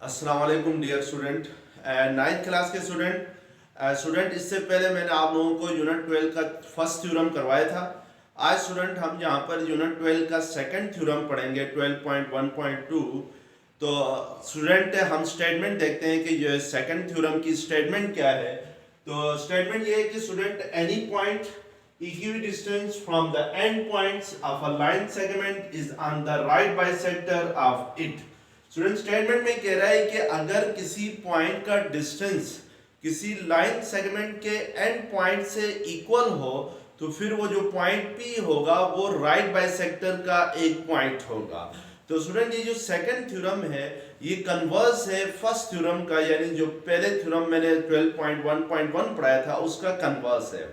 अस्सलाम वालेकुम dear student. Ninth class के स्टूडेंट इससे पहले मैंने आप लोगों को यूनिट 12 का फर्स्ट थ्योरम करवाया था। आज स्टूडेंट हम यहाँ पर यूनिट 12 का सेकंड थ्योरम पढ़ेंगे 12.1.2। तो स्टूडेंट हम स्टेटमेंट देखते हैं कि ये सेकंड थ्योरम की स्टेटमेंट क्या है। तो स्टेटमेंट ये है कि student any point equidistant from the end points of a line segment is on the right bisector of it। Student statement में कह रहा है कि अगर किसी पॉइंट का डिस्टेंस किसी लाइन सेगमेंट के एंड पॉइंट से इक्वल हो तो फिर वो जो पॉइंट पी होगा वो राइट बाइसेक्टर का एक पॉइंट होगा। तो स्टूडेंट ये जो सेकंड थ्योरम है ये कन्वर्स है फर्स्ट थ्योरम का, यानी जो पहले थ्योरम मैंने 12.1.1 पढ़ाया था उसका कन्वर्स है।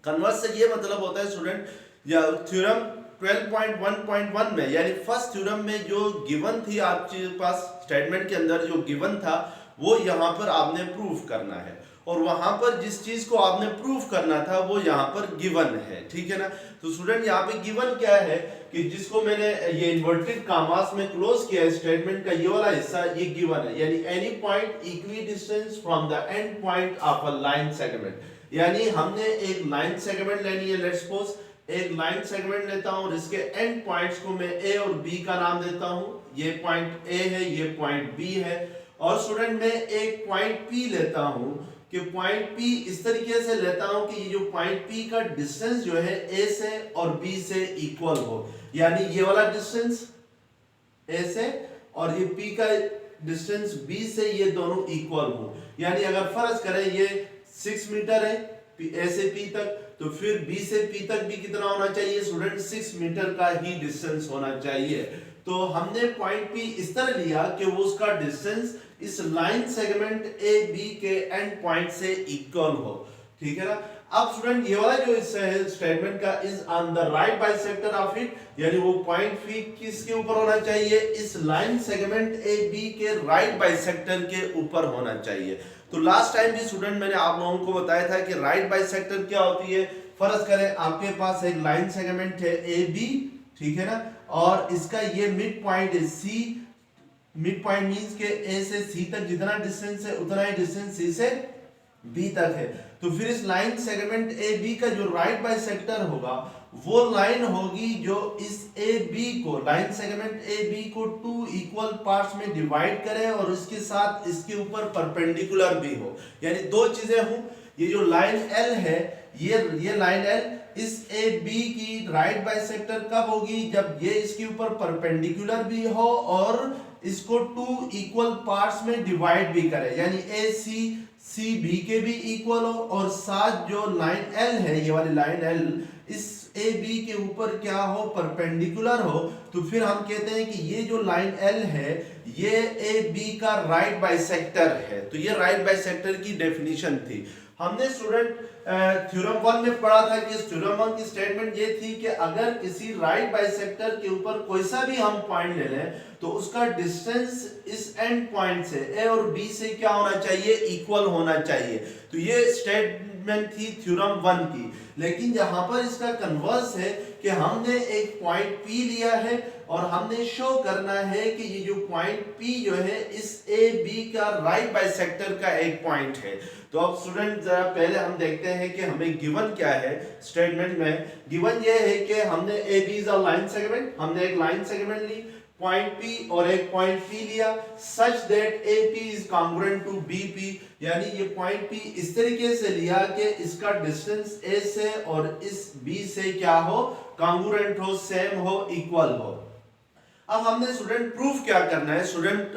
कन्वर्स से ये मतलब होता है स्टूडेंट या थ्योरम 12.1.1 में यानी फर्स्ट थ्योरम में जो गिवन थी आपके पास स्टेटमेंट के अंदर जो गिवन था वो यहाँ पर आपने प्रूफ करना है और वहां पर जिस चीज को आपने प्रूफ करना था वो यहाँ पर गिवन है, ठीक है ना। तो स्टूडेंट यहाँ पे गिवन क्या है कि जिसको मैंने ये इन्वर्टेड कामास में क्लोज किया है स्टेटमेंट का ये वाला हिस्सा ये गिवन है, यानी any point equi distance from the end point of a line segment. यानी हमने एक लाइन सेगमेंट लेनी है, लेट्स सपोज एक लाइन सेगमेंट लेता हूं और इसके एंड पॉइंट्स को मैं ए और बी का नाम देता हूं। ये पॉइंट ए है, ये पॉइंट बी है और स्टूडेंट मैं एक पॉइंट पी लेता हूं कि पॉइंट पी इस तरीके से लेता हूं कि ये जो पॉइंट पी का डिस्टेंस जो है ए से और बी से इक्वल हो, यानी ये वाला डिस्टेंस ए से और ये पी का डिस्टेंस बी से ये दोनों इक्वल हो। यानी अगर फर्ज करें ये 6 मीटर है ए से पी तक तो फिर बी से पी तक भी कितना होना चाहिए स्टूडेंट 6 मीटर का ही डिस्टेंस होना चाहिए। तो हमने पॉइंट पी इस तरह लिया कि वो उसका डिस्टेंस इस लाइन सेगमेंट ए बी के एंड पॉइंट से इक्वल हो, ठीक है ना। अब स्टूडेंट ये वाला जो हिस्सा है स्टेटमेंट का is on the right bisector of it, यानी वो पॉइंट पी किसके ऊपर होना चाहिए इस लाइन सेगमेंट ए बी के राइट बाइसेक्टर के ऊपर होना चाहिए। तो लास्ट टाइम भी स्टूडेंट मैंने आप लोगों को बताया था कि राइट बाइसेक्टर क्या होती है। फर्ज करें आपके पास एक लाइन सेगमेंट है ए बी, ठीक है ना, और इसका ये मिड पॉइंट है सी। मिड पॉइंट मींस के ए से सी तक जितना डिस्टेंस है उतना ही डिस्टेंस सी से बी तक है। तो फिर इस लाइन सेगमेंट ए बी का जो राइट बाइसेक्टर होगा वो लाइन होगी जो इस ए बी को लाइन सेगमेंट ए बी को 2 इक्वल पार्ट्स में डिवाइड करे और इसके साथ इसके ऊपर परपेंडिकुलर भी हो, यानी दो चीजें हो। ये जो लाइन एल है ये लाइन एल इस ए बी की राइट बाइसेक्टर कब होगी जब ये इसके ऊपर परपेंडिकुलर भी हो और इसको 2 इक्वल पार्ट्स में डिवाइड भी करे, यानी ए सी बी के भी इक्वल हो और साथ जो लाइन एल है ये वाली लाइन एल इस ए बी के ऊपर क्या हो परपेंडिकुलर हो। तो फिर हम कहते हैं कि ये जो लाइन एल है ये ए बी का राइट बाइसेक्टर है। तो ये राइट बाइसेक्टर की डेफिनेशन थी। हमने स्टूडेंट थ्योरम 1 में पढ़ा था कि थ्योरम 1 की स्टेटमेंट ये थी कि अगर किसी राइट बाइसेक्टर के ऊपर कोई सा भी हम पॉइंट ले लें तो उसका डिस्टेंस इस एंड पॉइंट से ए और बी से क्या होना चाहिए इक्वल होना चाहिए। तो ये स्टेटमेंट थी थ्योरम 1 की। लेकिन यहाँ पर इसका कन्वर्स है कि हमने एक पॉइंट पी लिया है और हमने शो करना है कि ये जो पॉइंट पी जो है इस ए बी का राइट बाइसेक्टर का एक पॉइंट है। तो अब स्टूडेंट जरा पहले हम देखते हैं कि हमें गिवन क्या है स्टेटमेंट में। गिवन ये है कि हमने A B is a line segment, हमने एक लाइन सेगमेंट ली पॉइंट पी और एक पॉइंट पी लिया such that A P is congruent to B P, यानी ये पॉइंट पी इस तरीके से लिया कि इसका डिस्टेंस ए से और इस बी से क्या हो कॉन्ग्रुएंट हो, सेम हो, इक्वल हो। अब हमने स्टूडेंट प्रूफ क्या करना है। स्टूडेंट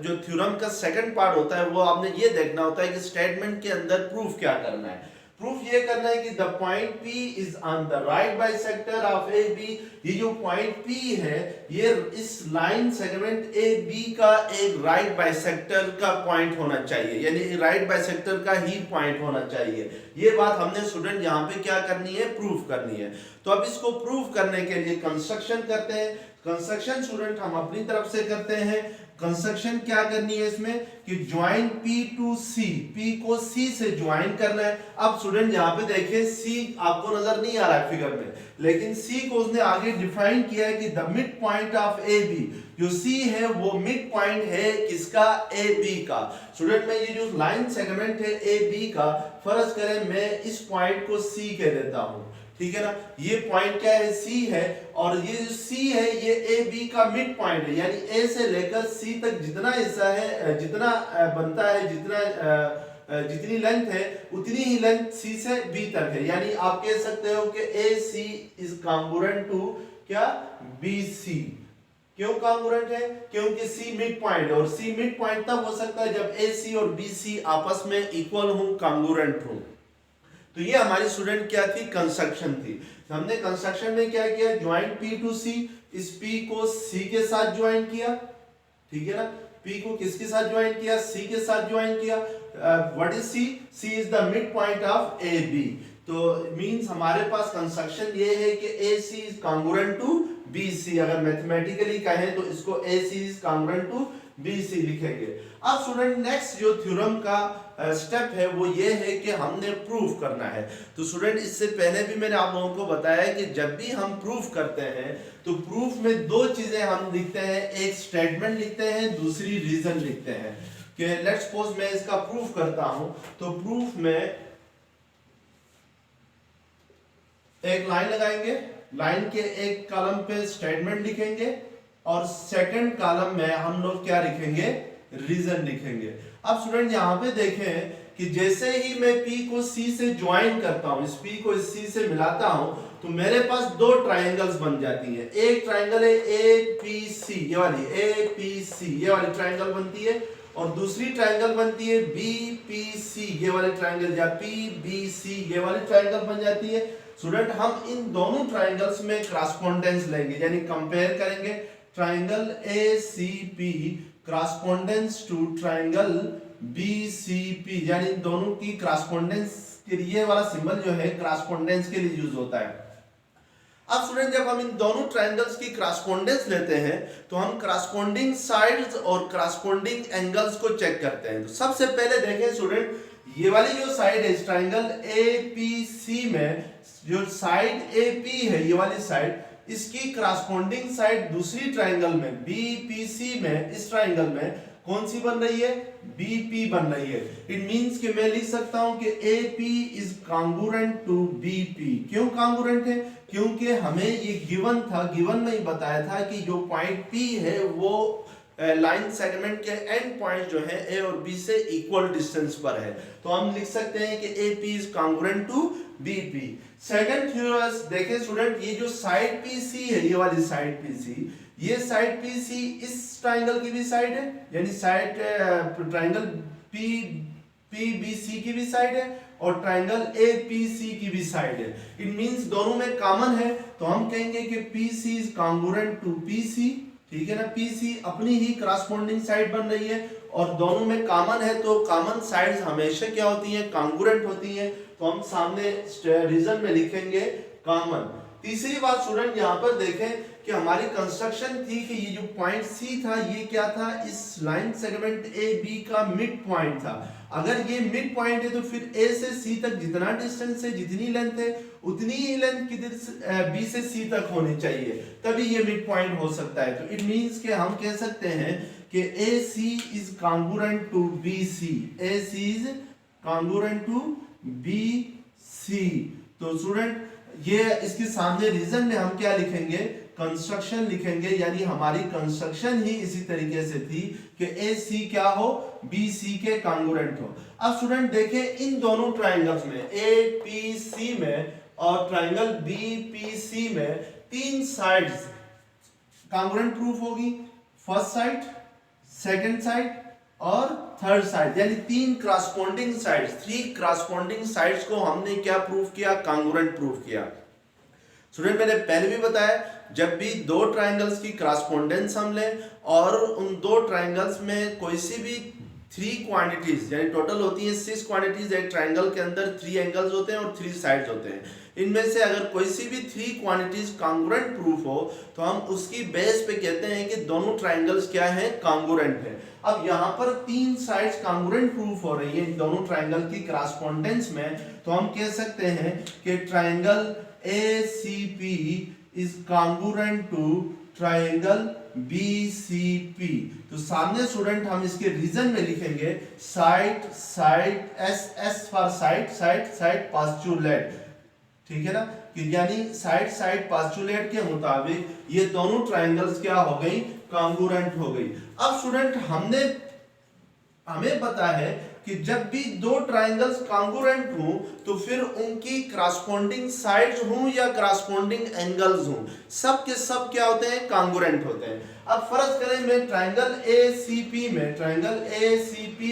जो थ्योरम का सेकंड पार्ट होता है वो आपने ये देखना होता है कि स्टेटमेंट के अंदर प्रूफ क्या करना है। प्रूफ ये करना है कि the point P is on the right bisector of A B. ये जो पॉइंट P है ये इस लाइन सेगमेंट ए बी का एक राइट बाइसेक्टर का पॉइंट होना चाहिए, यानी राइट बाइसेक्टर का ही पॉइंट होना चाहिए। ये बात हमने स्टूडेंट यहाँ पे क्या करनी है प्रूफ करनी है। तो अब इसको प्रूफ करने के लिए कंस्ट्रक्शन करते हैं। कंस्ट्रक्शन स्टूडेंट हम अपनी तरफ से करते हैं। कंस्ट्रक्शन क्या करनी है इसमें कि join P to C, P को C से ज्वाइन करना है। अब स्टूडेंट यहाँ पे देखिए C आपको नजर नहीं आ रहा है फिगर में, लेकिन C को उसने आगे डिफाइन किया है कि the mid point of AB, जो C है वो मिड पॉइंट है किसका, AB का। स्टूडेंट मैं ये जो लाइन सेगमेंट है AB का, फर्ज करें मैं इस पॉइंट को C कह देता हूं, ठीक है ना। ये पॉइंट क्या है, C है, और ये जो C है ये AB का मिड पॉइंट है, यानी A से लेकर C तक जितना हिस्सा है, जितना बनता है, जितनी लेंथ है उतनी ही लेंथ C से B तक है। यानी आप कह सकते हो कि AC इज कॉन्ग्रुएंट टू क्या, BC। क्यों कॉन्ग्रुएंट है, क्योंकि C मिड पॉइंट है, और C मिड पॉइंट तब हो सकता है जब AC और BC आपस में इक्वल हो, कॉन्ग्रुएंट हो। तो ये हमारी स्टूडेंट क्या थी, कंस्ट्रक्शन थी। हमने कंस्ट्रक्शन में क्या किया, ज्वाइन P टू C, इस P को C के साथ ज्वाइन किया, ठीक है ना। P को किसके साथ ज्वाइन किया, C के साथ ज्वाइन किया। What is C, C is the mid point of AB। तो मींस हमारे पास कंस्ट्रक्शन ये है कि AC is congruent to BC। अगर मैथमेटिकली कहें तो इसको AC is congruent to BC लिखेंगे। अब स्टूडेंट नेक्स्ट जो थ्योरम का स्टेप है वो ये है कि हमने प्रूफ करना है। तो स्टूडेंट इससे पहले भी मैंने आप लोगों को बताया कि जब भी हम प्रूफ करते हैं तो प्रूफ में दो चीजें हम लिखते हैं, एक स्टेटमेंट लिखते हैं, दूसरी रीजन लिखते हैं। कि लेट्स सपोज मैं इसका प्रूफ करता हूं, तो प्रूफ में एक लाइन लगाएंगे, लाइन के एक कॉलम पे स्टेटमेंट लिखेंगे और सेकंड कॉलम में हम लोग क्या लिखेंगे, रीजन लिखेंगे। अब स्टूडेंट यहाँ पे देखें कि जैसे ही मैं P को C से ज्वाइन करता हूं, इस P को इस C से मिलाता हूं, तो मेरे पास दो ट्रायंगल्स बन जाती हैं। एक ट्रायंगल है APC, ये वाली APC, ये वाली ट्रायंगल बनती है, और दूसरी ट्रायंगल बनती है BPC, ये वाली ट्रायंगल, या PBC, ये वाली ट्रायंगल बन जाती है। स्टूडेंट हम इन दोनों ट्रायंगल्स में क्रॉसपोंडेंस लेंगे, यानी कंपेयर करेंगे। Triangle ACP correspondence to triangle BCP, यानी दोनों की क्रॉसपोंडेंस के लिए वाला सिंबल जो है क्रॉसपोंडेंस के लिए यूज होता है। अब स्टूडेंट जब हम इन दोनों ट्रायंगल्स की क्रॉसपोंडेंस लेते हैं तो हम क्रॉसपोंडिंग साइड्स और क्रॉसपोंडिंग एंगल्स को चेक करते हैं। तो सबसे पहले देखें स्टूडेंट, ये वाली जो साइड है इस ट्रायंगल APC में, जो साइड AP है ये वाली साइड, इसकी क्रॉसपोंडिंग साइड दूसरी ट्रायंगल में BPC में, इस ट्रायंगल में कौन सी बन रही है, BP बन रही है। इट मींस कि मैं लिख सकता हूं कि AP is congruent to BP। क्यों कॉन्ग्रुएंट है, क्योंकि हमें ये गिवन था, गिवन में ही बताया था कि जो पॉइंट P है वो लाइन सेगमेंट के एंड पॉइंट जो है A और B से इक्वल डिस्टेंस पर है। तो हम लिख सकते हैं कि AP is congruent to BP। Second theorem देखिए स्टूडेंट, ये जो साइड PC है, ये वाली साइड PC, ये साइड PC इस ट्रायंगल की भी साइड है, यानी साइड ट्रायंगल PBC की भी साइड है और ट्रायंगल APC की भी साइड है। इट मींस दोनों में कॉमन है, तो हम कहेंगे कि PC is congruent to PC, ठीक है ना। PC अपनी ही क्रॉसपोंडिंग साइड बन रही है और दोनों में कॉमन है, तो कॉमन साइड्स हमेशा क्या होती हैं, कॉन्ग्रुएंट होती हैं। तो हम सामने रीजन में लिखेंगे कॉमन। तीसरी बात स्टूडेंट यहाँ पर देखें कि हमारी कंस्ट्रक्शन थी कि ये जो पॉइंट C था ये क्या था, इस लाइन सेगमेंट AB का मिड पॉइंट था। अगर ये मिड पॉइंट है तो फिर A से C तक जितना डिस्टेंस है, जितनी लेंथ है, उतनी ही लेंथ किधर B से C तक होनी चाहिए, तभी ये मिड पॉइंट हो सकता है। तो इट मींस कि हम कह सकते हैं कि AC is congruent to BC, AC is congruent to BC। तो स्टूडेंट ये इसके सामने रीजन में हम क्या लिखेंगे, कंस्ट्रक्शन लिखेंगे, यानी हमारी कंस्ट्रक्शन ही इसी तरीके से थी कि AC क्या हो, BC के कॉन्ग्रुएंट हो। अब स्टूडेंट देखें इन दोनों ट्रायंगल्स में APC में और ट्रायंगल BPC में तीन साइड्स कॉन्ग्रुएंट प्रूफ होगी, फर्स्ट साइड, सेकंड साइड और थर्ड साइड, यानी तीन corresponding sides, three corresponding sides को हमने क्या प्रूफ किया, कॉन्ग्रुएंट प्रूफ किया। स्टूडेंट मैंने पहले भी बताया, जब भी दो ट्रायंगल्स की क्रॉसपोंडेंस हम लें और उन दो ट्रायंगल्स में कोई सी भी 3 क्वांटिटीज, यानी टोटल होती है 6 क्वांटिटीज। एक ट्रायंगल के अंदर 3 एंगल्स होते हैं और 3 साइड्स होते हैं। इनमें से अगर कोई सी भी 3 क्वांटिटीज कॉन्ग्रुएंट प्रूफ हो तो हम उसकी बेस पे कहते हैं कि दोनों ट्रायंगल्स क्या हैं, कॉन्ग्रुएंट है। अब यहाँ पर 3 साइड्स कॉन्ग्रुएंट प्रूफ हो रही है दोनों ट्रायंगल की क्रॉसपोंडेंस में, तो हम कह सकते हैं कि triangle ACP is congruent to triangle BCP। तो सामने स्टूडेंट हम इसके रीजन में लिखेंगे side side, S for side, side side postulate, ठीक है ना, कि यानी साइड साइड पोस्टुलेट के मुताबिक ये दोनों ट्रायंगल्स क्या हो गई, कॉन्ग्रुएंट हो गई। अब स्टूडेंट हमें पता है कि जब भी दो ट्रायंगल्स कॉन्ग्रुएंट हों तो फिर उनकी करस्पॉन्डिंग साइड्स हों या करस्पॉन्डिंग एंगल्स हों, सब के सब क्या होते हैं, कॉन्ग्रुएंट होते हैं। अब फर्ज करें मैं ट्रायंगल ACP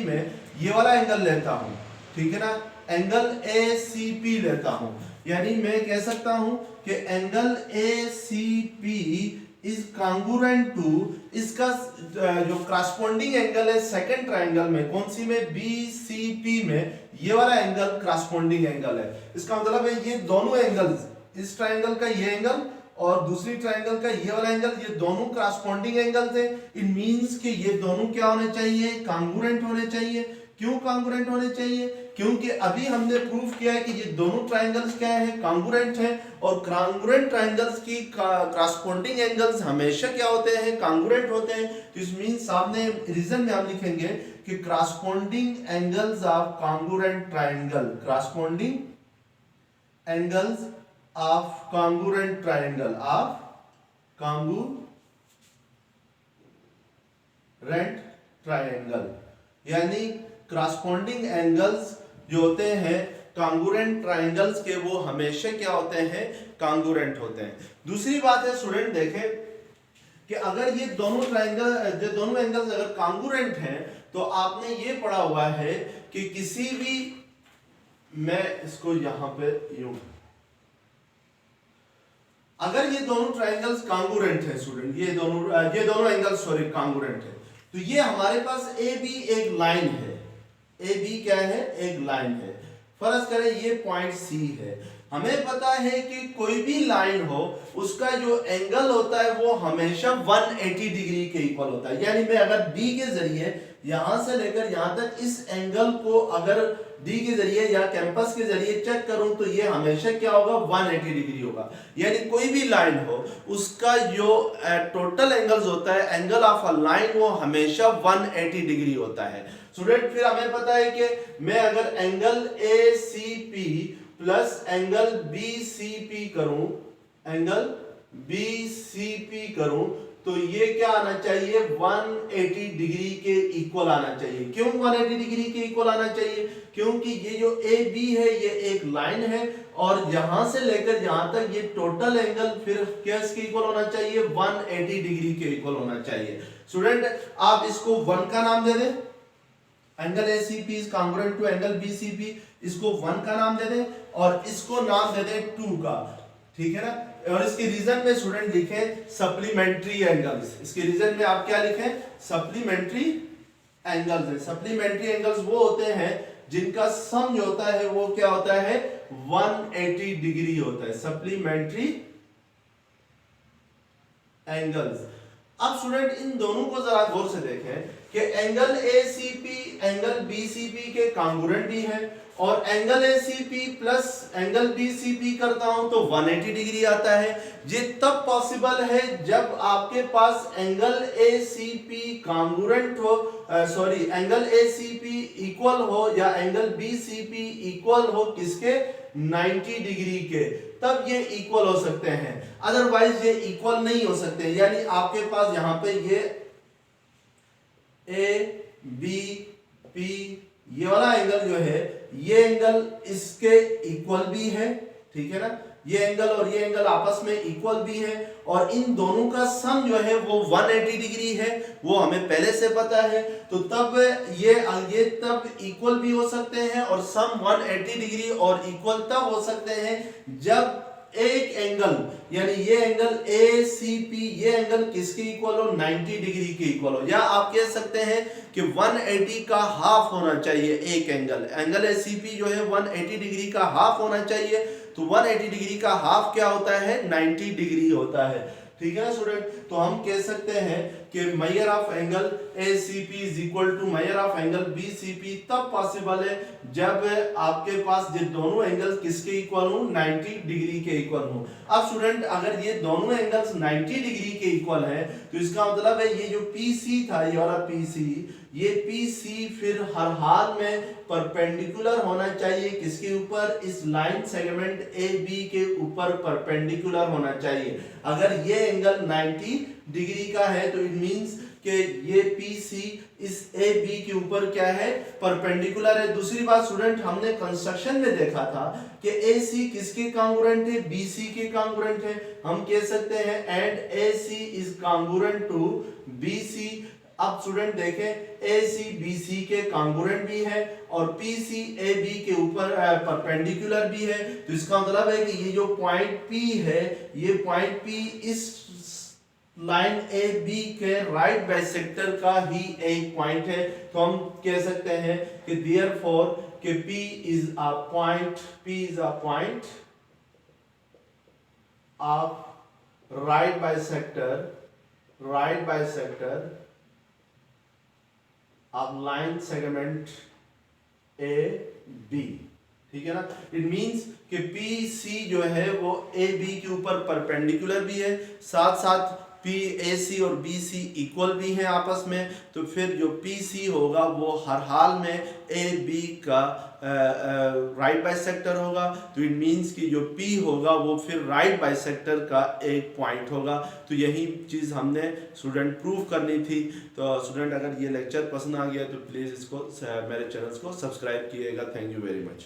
में ये वाला एंगल लेता हूं, ठीक है ना, एंगल ACP लेता हूं, यानी मैं कह सकता हूं कि angle ACP is congruent to इसका जो करस्पॉन्डिंग एंगल है सेकंड ट्रायंगल में, कौन सी में, BCP में, ये वाला एंगल करस्पॉन्डिंग एंगल है। इसका मतलब है ये दोनों एंगल्स, इस ट्रायंगल का ये एंगल और दूसरी ट्रायंगल का ये वाला एंगल, ये दोनों करस्पॉन्डिंग एंगल्स हैं। इट मींस कि ये दोनों क्या होने चाहिए, कॉन्ग्रुएंट होने चाहिए। क्यों कॉन्ग्रुएंट होने चाहिए, क्योंकि अभी हमने प्रूफ किया है कि ये दोनों ट्रायंगल्स क्या है, कॉन्ग्रुएंट हैं, और कॉन्ग्रुएंट ट्रायंगल्स की करस्पॉन्डिंग एंगल्स हमेशा क्या होते हैं, कॉन्ग्रुएंट होते हैं। तो इस मींस सामने रीजन में हम लिखेंगे कि corresponding angles of congruent triangle, corresponding angles of congruent triangle, of congruent triangle, यानी करस्पॉन्डिंग एंगल्स जो होते हैं कॉन्ग्रुएंट ट्रायंगल्स के, वो हमेशा क्या होते हैं, कॉन्ग्रुएंट होते हैं। दूसरी बात है स्टूडेंट देखें कि अगर ये दोनों एंगल्स अगर कॉन्ग्रुएंट हैं तो आपने ये पढ़ा हुआ है कि किसी भी, मैं इसको यहां पे यूं, अगर ये दोनों ट्रायंगल्स कॉन्ग्रुएंट है स्टूडेंट, ये दोनों एंगल्स सॉरी कॉन्ग्रुएंट है, तो ये हमारे पास AB एक लाइन है, AB क्या है, एक लाइन है। फर्ज करें ये पॉइंट C है, हमें पता है कि कोई भी लाइन हो उसका जो एंगल होता है वो हमेशा 180 डिग्री के इक्वल होता है। यानी मैं अगर D के जरिए यहां से लेकर यहां तक इस एंगल को अगर D के जरिए या कैंपस के जरिए चेक करूं तो ये हमेशा क्या होगा, 180 डिग्री होगा। यानी कोई भी लाइन हो उसका जो टोटल एंगल्स होता है, एंगल ऑफ अ लाइन, वो हमेशा 180 डिग्री होता है। स्टूडेंट फिर हमें पता है कि मैं अगर angle ACP plus angle BCP करूं, एंगल BCP करूं, तो ये क्या आना चाहिए, 180 डिग्री के इक्वल आना चाहिए। क्यों 180 डिग्री के इक्वल आना चाहिए, क्योंकि ये जो AB है ये एक लाइन है और यहां से लेकर यहां तक ये टोटल एंगल फिर किसके इक्वल होना चाहिए, 180 डिग्री के इक्वल होना चाहिए। स्टूडेंट आप इसको 1 का नाम दे दें, angle ACP is congruent to angle BCP, इसको 1 का नाम दे दें और इसको नाम दे दें 2 का, ठीक है ना। और इसके रीजन में स्टूडेंट लिखें सप्लीमेंट्री एंगल्स, इसके रीजन में आप क्या लिखें, सप्लीमेंट्री एंगल्स है। सप्लीमेंट्री एंगल्स वो होते हैं जिनका सम जो होता है वो क्या होता है, 180 डिग्री होता है, सप्लीमेंट्री एंगल्स। अब स्टूडेंट इन दोनों को जरा गौर से देखें कि एंगल ACP एंगल BCP के कॉन्ग्रुएंट भी है और angle ACP plus angle BCP करता हूं तो 180 डिग्री आता है। ये तब पॉसिबल है जब आपके पास एंगल ACP कॉन्ग्रुएंट हो, सॉरी एंगल ACP इक्वल हो या एंगल BCP इक्वल हो किसके, 90 डिग्री के, तब ये इक्वल हो सकते हैं, अदरवाइज ये इक्वल नहीं हो सकते। यानी आपके पास यहां पे ये ABP ये वाला एंगल जो है, ये एंगल इसके इक्वल भी है, ठीक है ना, ये एंगल और ये एंगल आपस में इक्वल भी है और इन दोनों का सम जो है वो 180 डिग्री है, वो हमें पहले से पता है। तो तब ये तब इक्वल भी हो सकते हैं और सम 180 डिग्री और इक्वल तब हो सकते हैं जब एक एंगल यानी ये एंगल ACP, ये एंगल किसके इक्वल हो, 90 डिग्री के इक्वल हो, या आप कह सकते हैं कि 180 का हाफ होना चाहिए एक एंगल ACP जो है 180 डिग्री का हाफ होना चाहिए। तो 180 डिग्री का हाफ क्या होता है, 90 डिग्री होता है। ठीक है ना स्टूडेंट, तो हम कह सकते हैं कि measure of angle ACP is equal to measure of angle BCP तब पॉसिबल है जब आपके पास ये दोनों एंगल किसके इक्वल हो, 90 डिग्री के इक्वल हो। अब स्टूडेंट अगर ये दोनों एंगल्स 90 डिग्री के इक्वल हैं तो इसका मतलब है ये जो PC था, ये वाला PC, ये PC फिर हर हाल में परपेंडिकुलर होना चाहिए किसके ऊपर, इस लाइन सेगमेंट AB के ऊपर परपेंडिकुलर होना चाहिए। अगर ये एंगल 90 डिग्री का है तो इट मींस कि ये PC इस AB के ऊपर क्या है, परपेंडिकुलर है। दूसरी बात स्टूडेंट, हमने कंस्ट्रक्शन में देखा था कि AC किसके कांगुरेंट है, BC के कांगुरेंट है। हम कह सकते हैं and AC is congruent to BC। अब स्टूडेंट देखें AC BC के कांगुरेंट भी है और PC AB के ऊपर परपेंडिकुलर भी है। तो इसका मतलब है कि ये जो पॉइंट P है, ये पॉइंट P इस लाइन AB के राइट बाइसेक्टर का ही एक पॉइंट है। तो हम कह सकते हैं कि देयरफॉर कि P is a point of right bisector of line segment AB। ठीक है ना, इट मींस कि PC जो है वो AB के ऊपर परपेंडिकुलर भी है, साथ साथ AC और BC इक्वल भी हैं आपस में। तो फिर जो PC होगा वो हर हाल में AB का राइट बाइसेक्टर होगा। तो इट मींस कि जो P होगा वो फिर राइट बाइसेक्टर का एक पॉइंट होगा। तो यही चीज़ हमने स्टूडेंट प्रूव करनी थी। तो स्टूडेंट अगर ये लेक्चर पसंद आ गया तो प्लीज़ इसको मेरे चैनल को सब्सक्राइब कीजिएगा। Thank you very much.